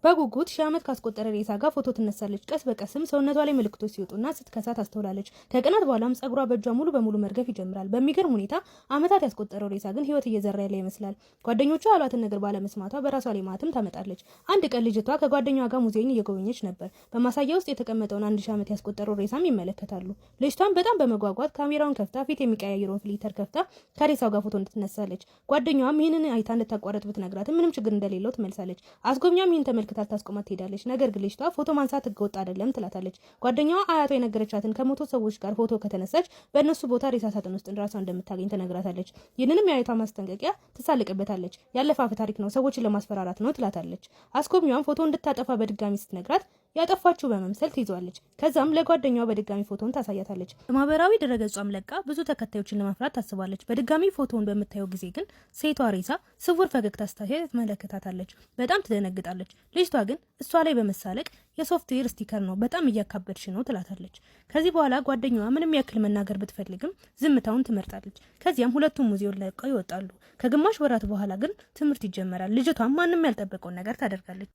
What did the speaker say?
በጉጉት ሺህ ዓመት ካስቆጠረ ሬሳ ጋር ፎቶ ትነሳለች። ቀስ በቀስም ሰውነቷ ላይ ምልክቶች ሲወጡና ስትከሳ ታስተውላለች። ከቀናት በኋላም ጸጉሯ በእጇ ሙሉ በሙሉ መርገፍ ይጀምራል። በሚገርም ሁኔታ ዓመታት ያስቆጠረው ሬሳ ግን ህይወት እየዘራ ያለ ይመስላል። ጓደኞቿ ያሏትን ነገር ባለመስማቷ በራሷ ላይ ማተም ታመጣለች። አንድ ቀን ልጅቷ ከጓደኛዋ ጋር ሙዚየም እየጎበኘች ነበር። በማሳያ ውስጥ የተቀመጠውን 1000 ዓመት ያስቆጠረው ሬሳም ይመለከታሉ። ልጅቷን በጣም በመጓጓት ካሜራውን ከፍታ ፊት የሚቀያየረውን ፍሊተር ከፍታ ከሬሳው ጋር ፎቶ እንድትነሳለች። ጓደኛዋም ይህንን አይታ እንድታቋረጥ ብትነግራትም ምንም ችግር እንደሌለው ትመልሳለች። አስጎብኛም ይህን ተመልክታ ታስቆማት ትሄዳለች። ነገር ግን ልጅቷ ፎቶ ማንሳት ህገወጥ አይደለም ትላታለች። ጓደኛዋ አያቷ የነገረቻትን ከሞቶ ሰዎች ጋር ፎቶ ከተነሳች በእነሱ ቦታ ሬሳ ሳጥን ውስጥ ራሷ እንደምታገኝ ትነግራታለች። ይህንንም የአያቷ ማስጠንቀቂያ ትሳልቅበታለች። ያለፈ አፈ ታሪክ ነው፣ ሰዎችን ለማስፈራራት ነው ትላታለች። አስጎብኛዋም ፎቶ እንድታጠፋ በድጋሚ ስትነግራት ያጠፋችው በመምሰል ትይዟለች። ከዛም ለጓደኛዋ በድጋሚ ፎቶን ታሳያታለች። በማህበራዊ ድረገጿም ለቃ ብዙ ተከታዮችን ለማፍራት ታስባለች። በድጋሚ ፎቶውን በምታየው ጊዜ ግን ሴቷ ሬሳ ስውር ፈገግታ ስታሳይ ትመለከታታለች። በጣም ትደነግጣለች። ልጅቷ ግን እሷ ላይ በመሳለቅ የሶፍትዌር ስቲከር ነው፣ በጣም እያካበድሽ ነው ትላታለች። ከዚህ በኋላ ጓደኛዋ ምንም ያክል መናገር ብትፈልግም ዝምታውን ትመርጣለች። ከዚያም ሁለቱም ሙዚየም ለቀው ይወጣሉ። ከግማሽ ወራት በኋላ ግን ትምህርት ይጀመራል። ልጅቷም ማንም ያልጠበቀውን ነገር ታደርጋለች።